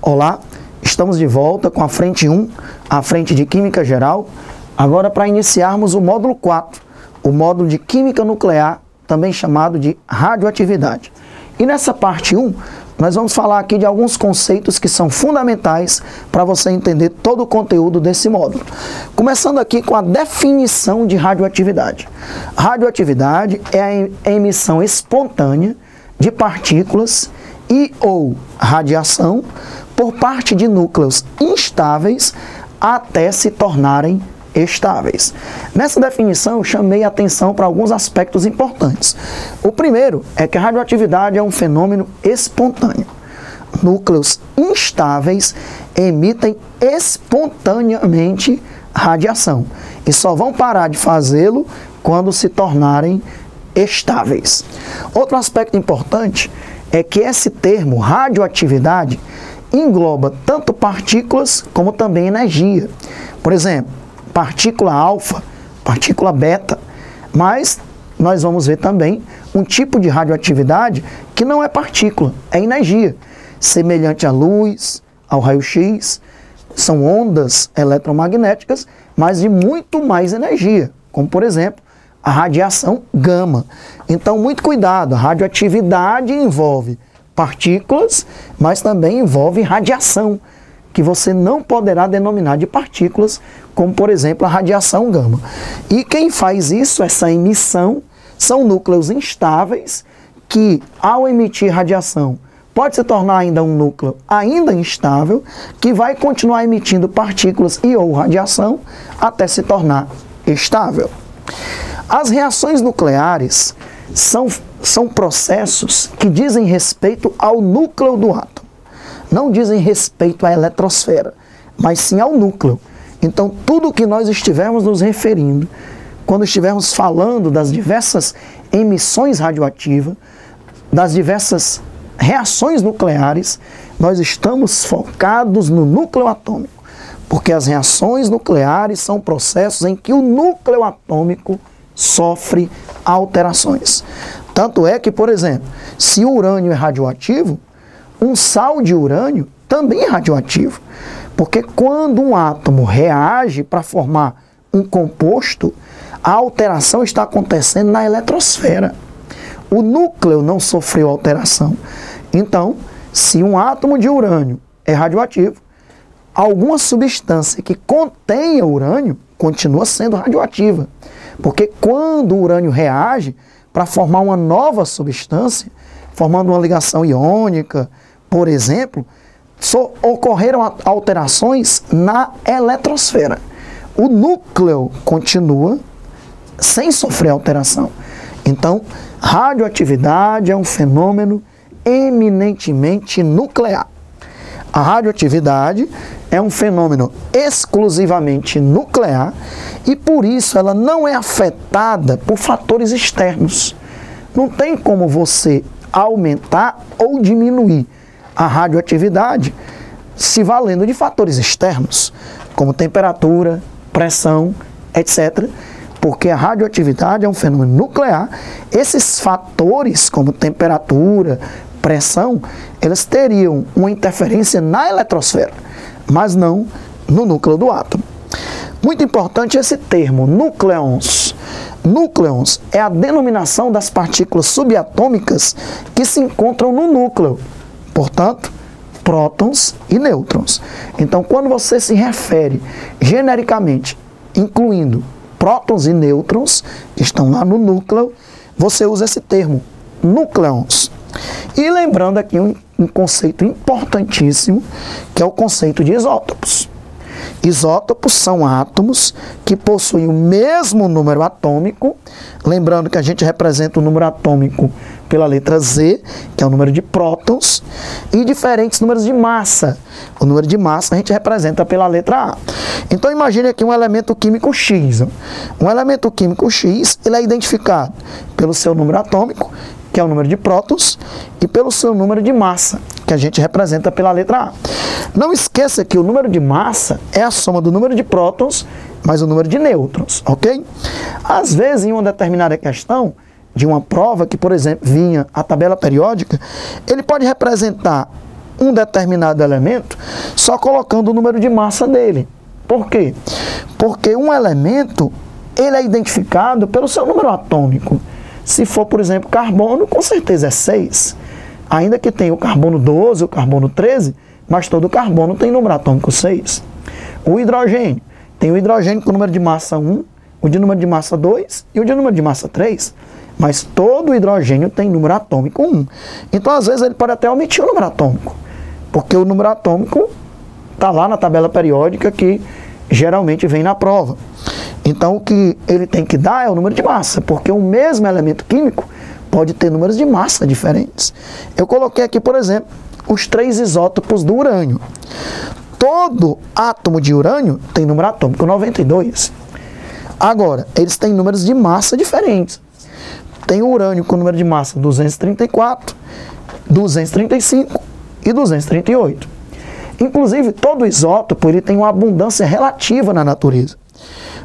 Olá, estamos de volta com a frente 1, a frente de Química Geral, agora para iniciarmos o módulo 4, o módulo de Química Nuclear, também chamado de Radioatividade. E nessa parte 1, nós vamos falar aqui de alguns conceitos que são fundamentais para você entender todo o conteúdo desse módulo. Começando aqui com a definição de radioatividade. Radioatividade é a emissão espontânea de partículas e ou radiação por parte de núcleos instáveis até se tornarem estáveis. Nessa definição eu chamei a atenção para alguns aspectos importantes. O primeiro é que a radioatividade é um fenômeno espontâneo. Núcleos instáveis emitem espontaneamente radiação e só vão parar de fazê-lo quando se tornarem estáveis. Outro aspecto importante é que esse termo radioatividade engloba tanto partículas como também energia. Por exemplo, partícula alfa, partícula beta, mas nós vamos ver também um tipo de radioatividade que não é partícula, é energia, semelhante à luz, ao raio-x, são ondas eletromagnéticas, mas de muito mais energia, como por exemplo, a radiação gama. Então, muito cuidado, a radioatividade envolve partículas, mas também envolve radiação, que você não poderá denominar de partículas, como por exemplo a radiação gama. E quem faz isso, essa emissão, são núcleos instáveis, que ao emitir radiação, pode se tornar ainda um núcleo ainda instável, que vai continuar emitindo partículas e ou radiação até se tornar estável. As reações nucleares são processos que dizem respeito ao núcleo do átomo. Não dizem respeito à eletrosfera, mas sim ao núcleo. Então, tudo que nós estivermos nos referindo, quando estivermos falando das diversas emissões radioativas, das diversas reações nucleares, nós estamos focados no núcleo atômico, porque as reações nucleares são processos em que o núcleo atômico sofre alterações. Tanto é que, por exemplo, se o urânio é radioativo, um sal de urânio também é radioativo, porque quando um átomo reage para formar um composto, a alteração está acontecendo na eletrosfera. O núcleo não sofreu alteração. Então, se um átomo de urânio é radioativo, alguma substância que contenha urânio continua sendo radioativa, porque quando o urânio reage para formar uma nova substância, formando uma ligação iônica, por exemplo, ocorreram alterações na eletrosfera. O núcleo continua sem sofrer alteração. Então, radioatividade é um fenômeno eminentemente nuclear. A radioatividade é um fenômeno exclusivamente nuclear e por isso ela não é afetada por fatores externos. Não tem como você aumentar ou diminuir a radioatividade se valendo de fatores externos, como temperatura, pressão, etc. Porque a radioatividade é um fenômeno nuclear. Esses fatores, como temperatura, pressão, elas teriam uma interferência na eletrosfera, mas não no núcleo do átomo. Muito importante esse termo, núcleons. Núcleons é a denominação das partículas subatômicas que se encontram no núcleo. Portanto, prótons e nêutrons. Então, quando você se refere genericamente, incluindo prótons e nêutrons, que estão lá no núcleo, você usa esse termo, núcleons. E lembrando aqui um conceito importantíssimo, que é o conceito de isótopos. Isótopos são átomos que possuem o mesmo número atômico, lembrando que a gente representa o número atômico pela letra Z, que é o número de prótons, e diferentes números de massa. O número de massa a gente representa pela letra A. Então imagine aqui um elemento químico X. Um elemento químico X, ele é identificado pelo seu número atômico, que é o número de prótons, e pelo seu número de massa, que a gente representa pela letra A. Não esqueça que o número de massa é a soma do número de prótons mais o número de nêutrons, ok? Às vezes, em uma determinada questão, de uma prova que, por exemplo, vinha a tabela periódica, ele pode representar um determinado elemento só colocando o número de massa dele. Por quê? Porque um elemento, ele é identificado pelo seu número atômico. Se for, por exemplo, carbono, com certeza é 6. Ainda que tenha o carbono 12, o carbono 13, mas todo carbono tem número atômico 6. O hidrogênio, tem o hidrogênio com número de massa 1, o de número de massa 2 e o de número de massa 3. Mas todo hidrogênio tem número atômico 1. Então, às vezes, ele pode até omitir o número atômico, porque o número atômico está lá na tabela periódica que geralmente vem na prova. Então, o que ele tem que dar é o número de massa, porque o mesmo elemento químico pode ter números de massa diferentes. Eu coloquei aqui, por exemplo, os 3 isótopos do urânio. Todo átomo de urânio tem número atômico 92. Agora, eles têm números de massa diferentes. Tem o urânio com número de massa 234, 235 e 238. Inclusive, todo isótopo ele tem uma abundância relativa na natureza.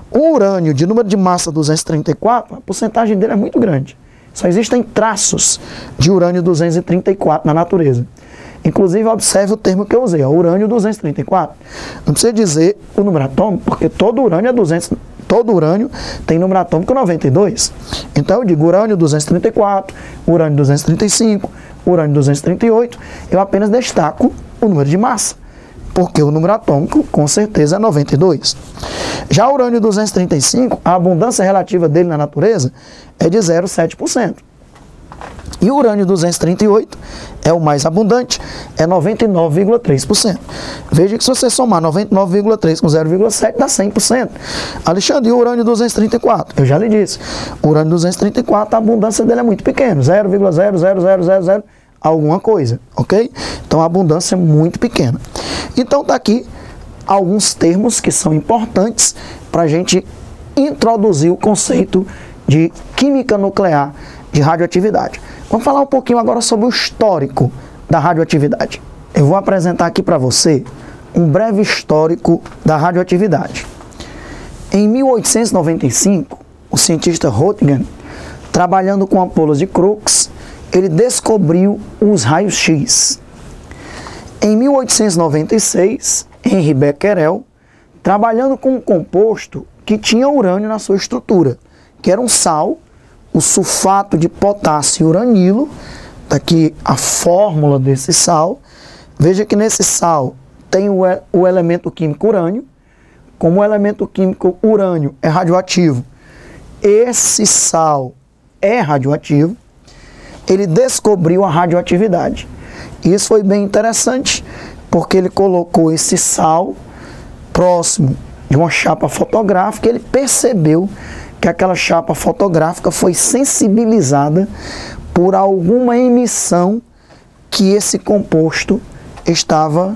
O urânio de número de massa 234, a porcentagem dele é muito grande. Só existem traços de urânio 234 na natureza. Inclusive, observe o termo que eu usei, urânio 234. Não precisa dizer o número atômico, porque todo urânio é 200. Todo urânio tem número atômico 92. Então eu digo urânio 234, urânio 235, urânio 238. Eu apenas destaco o número de massa, porque o número atômico com certeza é 92. Já o urânio 235, a abundância relativa dele na natureza é de 0,7%. E o urânio 238 é o mais abundante, é 99,3%. Veja que se você somar 99,3 com 0,7 dá 100%. Alexandre, e o urânio 234? Eu já lhe disse, o urânio 234, a abundância dele é muito pequena, 0,00000 alguma coisa, ok? Então a abundância é muito pequena. Então está aqui alguns termos que são importantes para a gente introduzir o conceito de química nuclear de radioatividade. Vamos falar um pouquinho agora sobre o histórico da radioatividade. Eu vou apresentar aqui para você um breve histórico da radioatividade. Em 1895, o cientista Röntgen, trabalhando com ampolas de Crookes, ele descobriu os raios-x. Em 1896, Henri Becquerel, trabalhando com um composto que tinha urânio na sua estrutura, que era um sal, o sulfato de potássio e uranilo. Está aqui a fórmula desse sal. Veja que nesse sal tem o elemento químico urânio. Como o elemento químico urânio é radioativo, esse sal é radioativo. Ele descobriu a radioatividade. E isso foi bem interessante, porque ele colocou esse sal próximo de uma chapa fotográfica e ele percebeu que aquela chapa fotográfica foi sensibilizada por alguma emissão que esse composto estava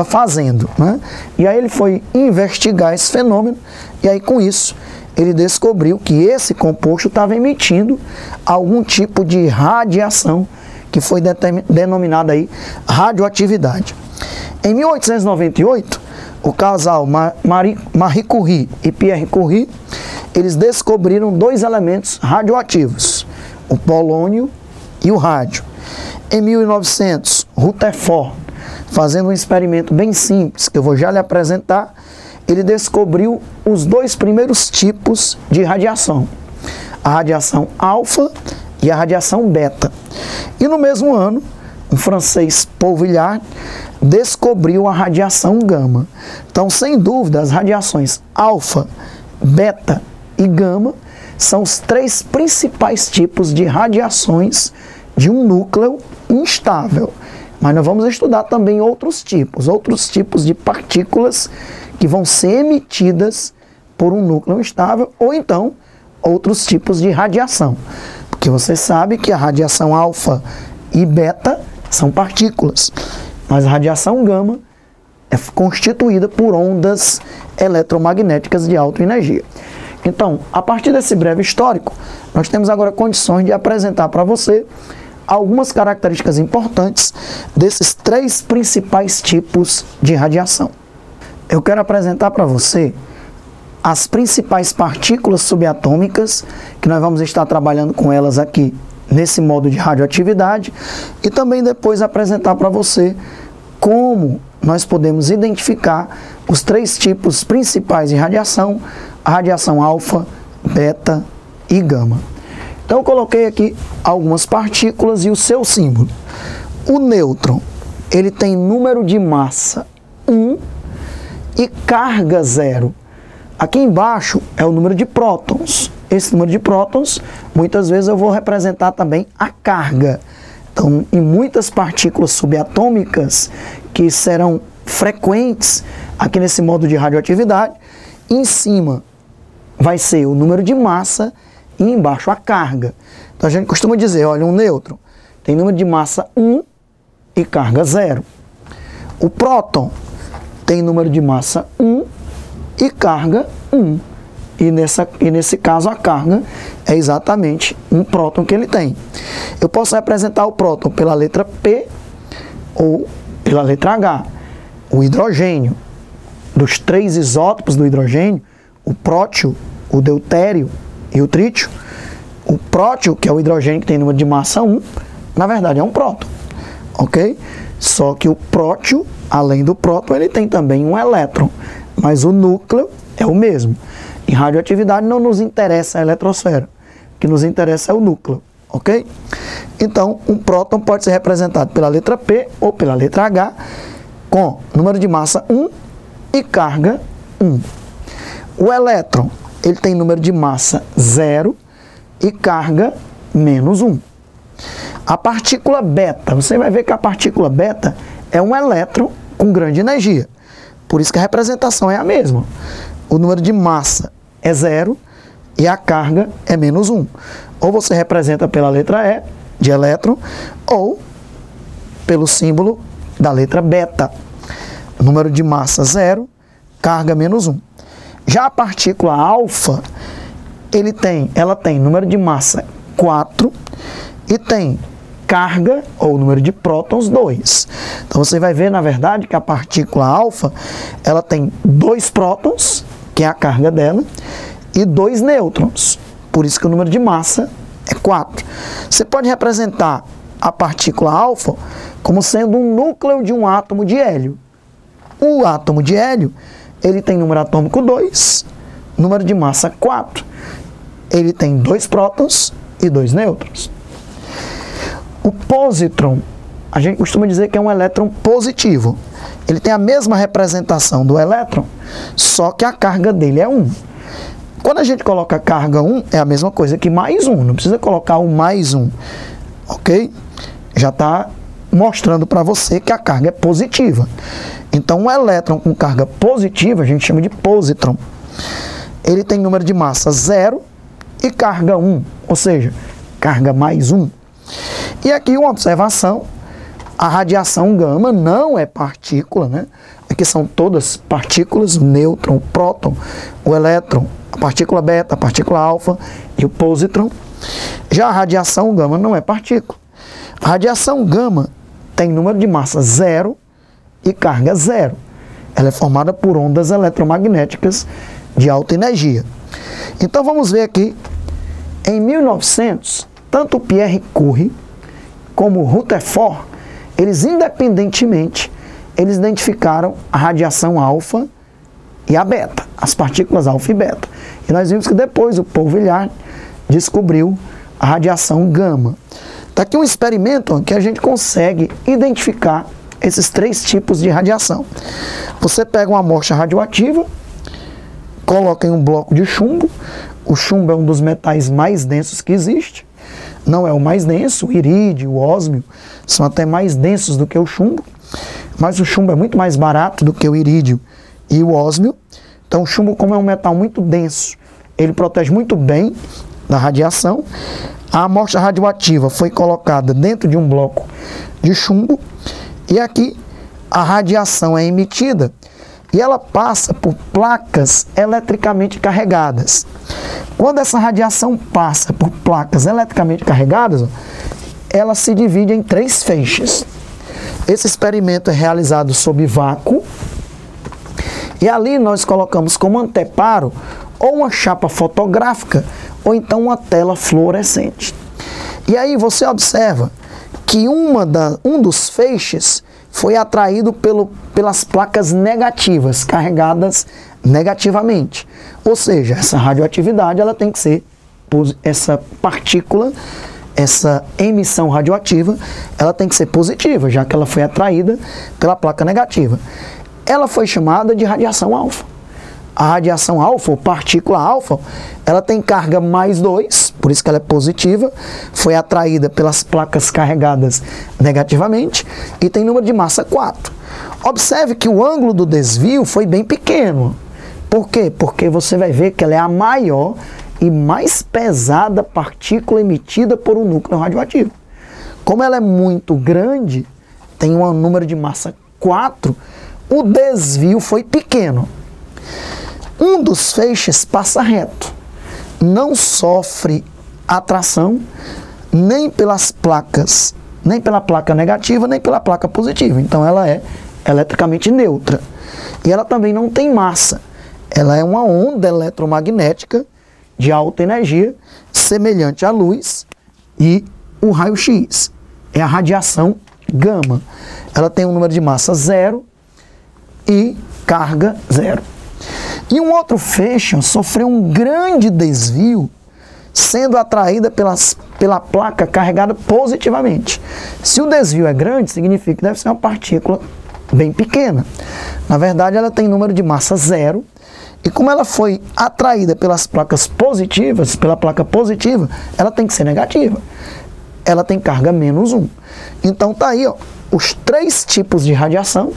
fazendo, né? E aí ele foi investigar esse fenômeno e aí com isso ele descobriu que esse composto estava emitindo algum tipo de radiação que foi denominada aí radioatividade. Em 1898, o casal Marie Curie e Pierre Curie, eles descobriram 2 elementos radioativos, o polônio e o rádio. Em 1900, Rutherford, fazendo um experimento bem simples, que eu vou já lhe apresentar, ele descobriu os 2 primeiros tipos de radiação, a radiação alfa e a radiação beta. E no mesmo ano, o francês Paul Villard descobriu a radiação gama. Então, sem dúvida, as radiações alfa, beta e gama são os 3 principais tipos de radiações de um núcleo instável. Mas nós vamos estudar também outros tipos de partículas que vão ser emitidas por um núcleo instável, ou então outros tipos de radiação. Porque você sabe que a radiação alfa e beta são partículas, mas a radiação gama é constituída por ondas eletromagnéticas de alta energia. Então, a partir desse breve histórico, nós temos agora condições de apresentar para você algumas características importantes desses 3 principais tipos de radiação. Eu quero apresentar para você as principais partículas subatômicas, que nós vamos estar trabalhando com elas aqui nesse modo de radioatividade e também depois apresentar para você como nós podemos identificar os 3 tipos principais de radiação: a radiação alfa, beta e gama. Então eu coloquei aqui algumas partículas e o seu símbolo. O nêutron, ele tem número de massa 1 e carga 0. Aqui embaixo é o número de prótons. Esse número de prótons, muitas vezes eu vou representar também a carga. Então, em muitas partículas subatômicas que serão frequentes aqui nesse modo de radioatividade, em cima vai ser o número de massa e embaixo a carga. Então a gente costuma dizer, olha, um nêutron tem número de massa 1 e carga 0. O próton tem número de massa 1 e carga 1. E nesse caso a carga é exatamente um próton que ele tem. Eu posso representar o próton pela letra P ou pela letra H. O hidrogênio, dos 3 isótopos do hidrogênio, o prótio, o deutério e o trítio, o prótio, que é o hidrogênio que tem número de massa 1, na verdade é um próton, ok? Só que o prótio, além do próton, ele tem também um elétron, mas o núcleo é o mesmo. Em radioatividade não nos interessa a eletrosfera, o que nos interessa é o núcleo, ok? Então, um próton pode ser representado pela letra P ou pela letra H, com número de massa 1 e carga 1. O elétron, ele tem número de massa 0 e carga menos 1. A partícula beta, você vai ver que a partícula beta é um elétron com grande energia. Por isso que a representação é a mesma. O número de massa é 0 e a carga é menos 1. Ou você representa pela letra E, de elétron, ou pelo símbolo da letra beta. Número de massa 0, carga menos 1. Já a partícula alfa, ela tem número de massa 4 e tem carga, ou número de prótons, 2. Então você vai ver, na verdade, que a partícula alfa, ela tem 2 prótons, que é a carga dela, e 2 nêutrons. Por isso que o número de massa é 4. Você pode representar a partícula alfa como sendo um núcleo de um átomo de hélio. O átomo de hélio, ele tem número atômico 2, número de massa 4. Ele tem 2 prótons e 2 nêutrons. O positron, a gente costuma dizer que é um elétron positivo. Ele tem a mesma representação do elétron, só que a carga dele é 1. Quando a gente coloca carga 1, é a mesma coisa que mais 1. Não precisa colocar o mais 1, ok? Já está mostrando para você que a carga é positiva. Então, um elétron com carga positiva, a gente chama de positron. Ele tem número de massa 0 e carga 1, ou seja, carga mais 1. E aqui uma observação, a radiação gama não é partícula, né? Aqui são todas partículas, o nêutron, o próton, o elétron, a partícula beta, a partícula alfa e o positron. Já a radiação gama não é partícula. A radiação gama tem número de massa 0 e carga 0. Ela é formada por ondas eletromagnéticas de alta energia. Então vamos ver aqui, em 1900, tanto Pierre Curie como Rutherford, eles independentemente, eles identificaram a radiação alfa e a beta, as partículas alfa e beta. E nós vimos que depois o Paul Villard descobriu a radiação gama. Está aqui um experimento que a gente consegue identificar esses 3 tipos de radiação. Você pega uma amostra radioativa, coloca em um bloco de chumbo. O chumbo é um dos metais mais densos que existe. Não é o mais denso, o irídio, o ósmio são até mais densos do que o chumbo, mas o chumbo é muito mais barato do que o irídio e o ósmio. Então o chumbo, como é um metal muito denso, ele protege muito bem da radiação. A amostra radioativa foi colocada dentro de um bloco de chumbo e aqui a radiação é emitida e ela passa por placas eletricamente carregadas. Quando essa radiação passa por placas eletricamente carregadas, ela se divide em 3 feixes. Esse experimento é realizado sob vácuo e ali nós colocamos como anteparo ou uma chapa fotográfica ou então uma tela fluorescente. E aí você observa que um dos feixes foi atraído pelas placas negativas, carregadas negativamente. Ou seja, essa radioatividade ela tem que ser, essa partícula, essa emissão radioativa, ela tem que ser positiva, já que ela foi atraída pela placa negativa. Ela foi chamada de radiação alfa. A radiação alfa, ou partícula alfa, ela tem carga mais 2, por isso que ela é positiva, foi atraída pelas placas carregadas negativamente e tem número de massa 4. Observe que o ângulo do desvio foi bem pequeno. Por quê? Porque você vai ver que ela é a maior e mais pesada partícula emitida por um núcleo radioativo. Como ela é muito grande, tem um número de massa 4, o desvio foi pequeno. Um dos feixes passa reto, não sofre atração nem pelas placas, nem pela placa negativa, nem pela placa positiva. Então ela é eletricamente neutra. E ela também não tem massa. Ela é uma onda eletromagnética de alta energia, semelhante à luz e o raio-x. É a radiação gama. Ela tem um número de massa 0 e carga 0. E um outro feixe sofreu um grande desvio, sendo atraída pela placa carregada positivamente. Se o desvio é grande, significa que deve ser uma partícula bem pequena. Na verdade, ela tem número de massa 0, e como ela foi atraída pelas placas positivas, pela placa positiva, ela tem que ser negativa. Ela tem carga menos 1. Então tá aí, ó, os 3 tipos de radiação.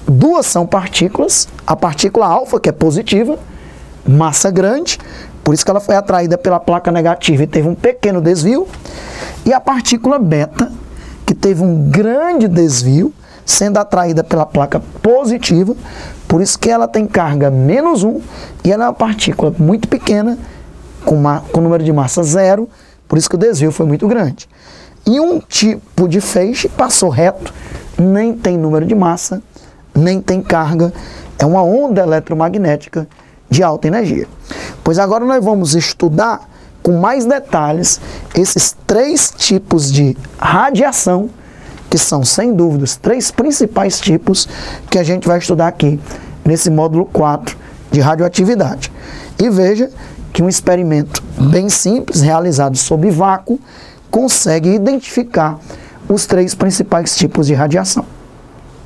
2 são partículas, a partícula alfa, que é positiva, massa grande, por isso que ela foi atraída pela placa negativa e teve um pequeno desvio, e a partícula beta, que teve um grande desvio, sendo atraída pela placa positiva, por isso que ela tem carga menos 1, e ela é uma partícula muito pequena, com número de massa 0, por isso que o desvio foi muito grande. E um tipo de feixe passou reto, nem tem número de massa, nem tem carga, é uma onda eletromagnética de alta energia. Pois agora nós vamos estudar com mais detalhes esses 3 tipos de radiação, que são, sem dúvida, os 3 principais tipos que a gente vai estudar aqui nesse módulo 4 de radioatividade. E veja que um experimento bem simples, realizado sob vácuo, consegue identificar os 3 principais tipos de radiação.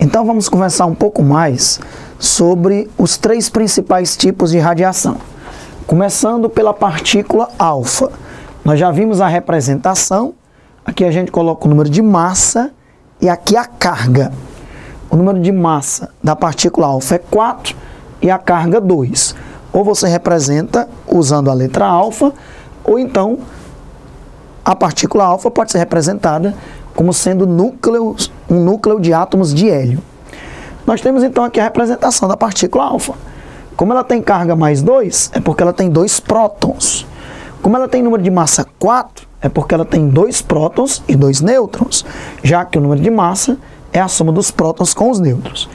Então vamos conversar um pouco mais sobre os 3 principais tipos de radiação. Começando pela partícula alfa. Nós já vimos a representação, aqui a gente coloca o número de massa e aqui a carga. O número de massa da partícula alfa é 4 e a carga 2. Ou você representa usando a letra alfa, ou então a partícula alfa pode ser representada como sendo um núcleo de átomos de hélio. Nós temos então aqui a representação da partícula alfa. Como ela tem carga mais 2, é porque ela tem 2 prótons. Como ela tem número de massa 4, é porque ela tem 2 prótons e 2 nêutrons, já que o número de massa é a soma dos prótons com os nêutrons.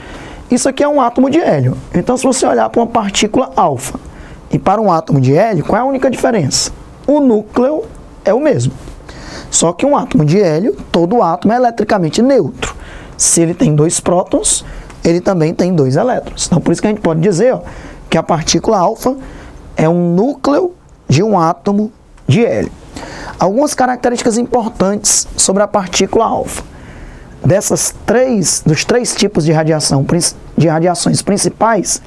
Isso aqui é um átomo de hélio. Então, se você olhar para uma partícula alfa e para um átomo de hélio, qual é a única diferença? O núcleo é o mesmo. Só que um átomo de hélio, todo átomo é eletricamente neutro. Se ele tem 2 prótons, ele também tem 2 elétrons. Então, por isso que a gente pode dizer, ó, que a partícula alfa é um núcleo de um átomo de hélio. Algumas características importantes sobre a partícula alfa. Dos 3 tipos de radiações principais,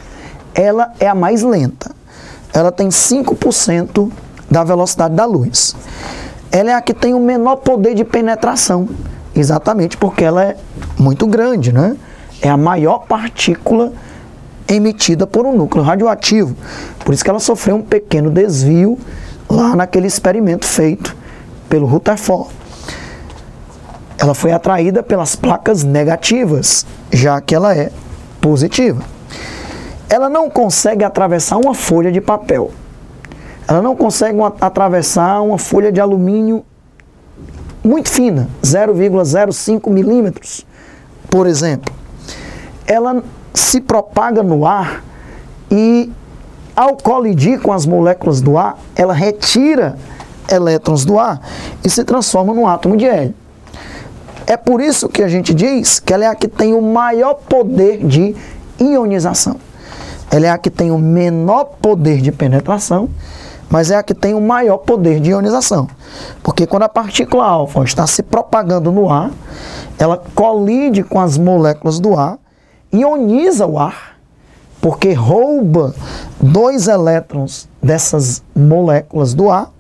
ela é a mais lenta. Ela tem 5% da velocidade da luz. Ela é a que tem o menor poder de penetração, exatamente porque ela é muito grande, né? É a maior partícula emitida por um núcleo radioativo. Por isso que ela sofreu um pequeno desvio lá naquele experimento feito pelo Rutherford. Ela foi atraída pelas placas negativas, já que ela é positiva. Ela não consegue atravessar uma folha de papel. Ela não consegue atravessar uma folha de alumínio muito fina, 0,05 milímetros, por exemplo. Ela se propaga no ar e, ao colidir com as moléculas do ar, ela retira elétrons do ar e se transforma num átomo de hélio. É por isso que a gente diz que ela é a que tem o maior poder de ionização. Ela é a que tem o menor poder de penetração, mas é a que tem o maior poder de ionização. Porque quando a partícula alfa está se propagando no ar, ela colide com as moléculas do ar, ioniza o ar, porque rouba 2 elétrons dessas moléculas do ar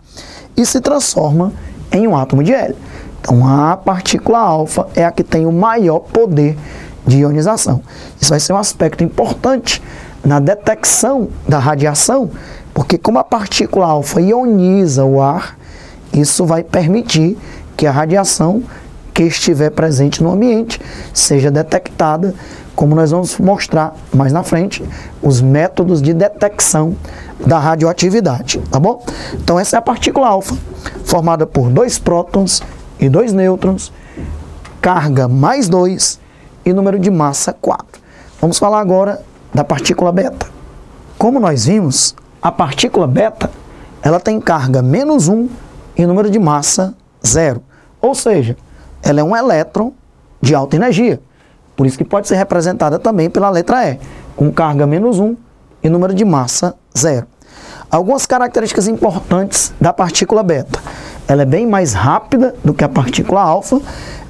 e se transforma em um átomo de hélio. Então a partícula alfa é a que tem o maior poder de ionização. Isso vai ser um aspecto importante na detecção da radiação, porque como a partícula alfa ioniza o ar, isso vai permitir que a radiação que estiver presente no ambiente seja detectada, como nós vamos mostrar mais na frente, os métodos de detecção da radioatividade, tá bom? Então essa é a partícula alfa, formada por 2 prótons e 2 nêutrons, carga mais 2 e número de massa 4. Vamos falar agora da partícula beta. Como nós vimos, a partícula beta, ela tem carga menos 1 e número de massa 0. Ou seja, ela é um elétron de alta energia. Por isso que pode ser representada também pela letra E, com carga menos 1 e número de massa 0. Algumas características importantes da partícula beta. Ela é bem mais rápida do que a partícula alfa,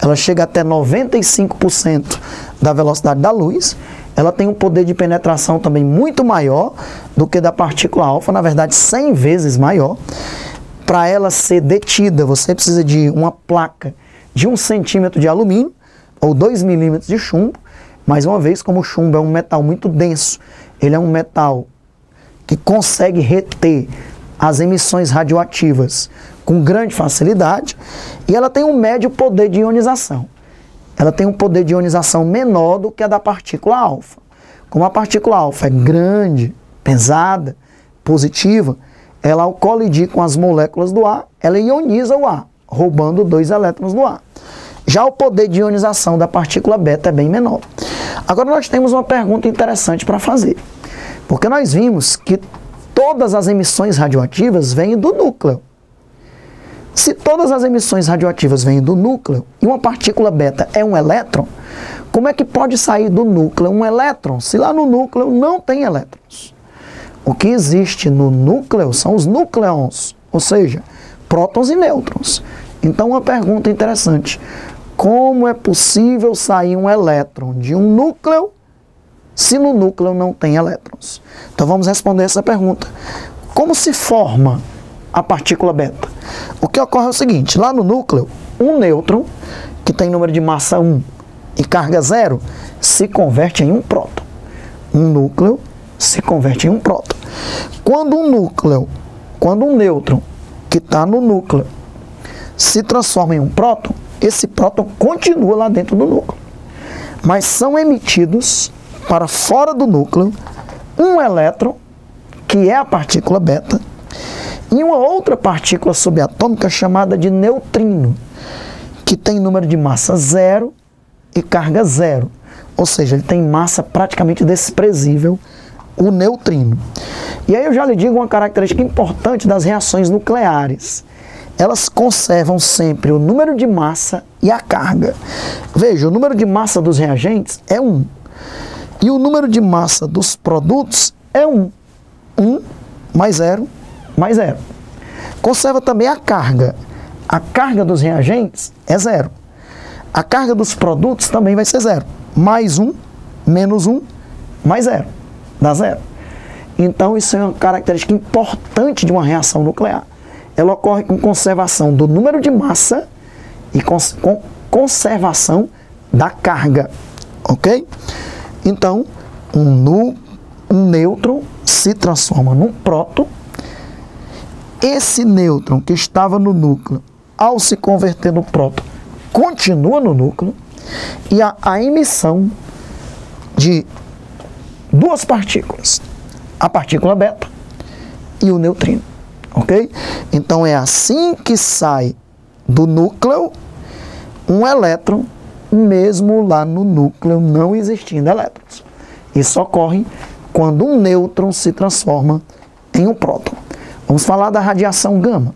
ela chega até 95% da velocidade da luz, ela tem um poder de penetração também muito maior do que da partícula alfa, na verdade 100 vezes maior. Para ela ser detida, você precisa de uma placa de 1 centímetro de alumínio ou 2 milímetros de chumbo. Mais uma vez, como o chumbo é um metal muito denso, ele é um metal que consegue reter as emissões radioativas com grande facilidade, e ela tem um médio poder de ionização. Ela tem um poder de ionização menor do que a da partícula alfa. Como a partícula alfa é grande, pesada, positiva, ela ao colidir com as moléculas do ar, ela ioniza o ar, roubando 2 elétrons do ar. Já o poder de ionização da partícula beta é bem menor. Agora nós temos uma pergunta interessante para fazer, porque nós vimos que todas as emissões radioativas vêm do núcleo. Se todas as emissões radioativas vêm do núcleo e uma partícula beta é um elétron, como é que pode sair do núcleo um elétron, se lá no núcleo não tem elétrons? O que existe no núcleo são os nucleons, ou seja, prótons e nêutrons. Então uma pergunta interessante: como é possível sair um elétron de um núcleo se no núcleo não tem elétrons? Então vamos responder essa pergunta. Como se forma a partícula beta? O que ocorre é o seguinte: lá no núcleo, um nêutron, que tem número de massa 1 e carga 0, se converte em um próton. Um núcleo se converte em um próton. Quando um nêutron que está no núcleo se transforma em um próton, esse próton continua lá dentro do núcleo. Mas são emitidos para fora do núcleo um elétron, que é a partícula beta, e uma outra partícula subatômica chamada de neutrino, que tem número de massa 0 e carga 0. Ou seja, ele tem massa praticamente desprezível, o neutrino. E aí eu já lhe digo uma característica importante das reações nucleares. Elas conservam sempre o número de massa e a carga. Veja, o número de massa dos reagentes é 1. E o número de massa dos produtos é 1. 1 mais 0 mais 0. Conserva também a carga. A carga dos reagentes é 0. A carga dos produtos também vai ser 0. Mais 1, menos 1, mais 0. Dá 0. Então isso é uma característica importante de uma reação nuclear. Ela ocorre com conservação do número de massa e com conservação da carga. Ok? Então, um nêutron se transforma num próton. Esse nêutron que estava no núcleo, ao se converter no próton, continua no núcleo, e a emissão de 2 partículas, a partícula beta e o neutrino. Ok? Então é assim que sai do núcleo um elétron, mesmo lá no núcleo não existindo elétrons. Isso ocorre quando um nêutron se transforma em um próton. Vamos falar da radiação gama.